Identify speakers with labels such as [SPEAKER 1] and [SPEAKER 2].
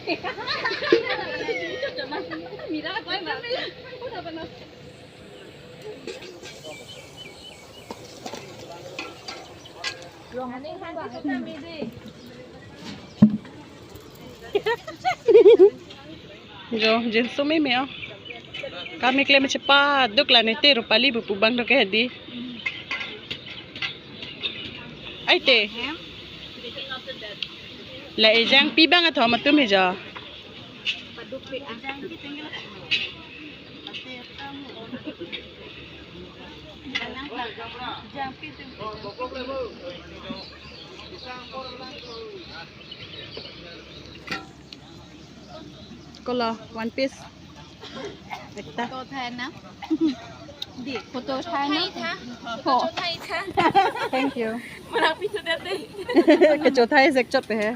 [SPEAKER 1] Jo, jenis sumi meo. Kami klaim cepat, duk lah nete rupali bupubang dok hedi. Ay te. La ejang pi bang atau matum hija. Kalau one piece.
[SPEAKER 2] Foto Thai na. Di foto Thai na. Foto Thai.
[SPEAKER 1] Thank you.
[SPEAKER 2] Marami sa dati.
[SPEAKER 1] Kecot hai sekcot pe hai.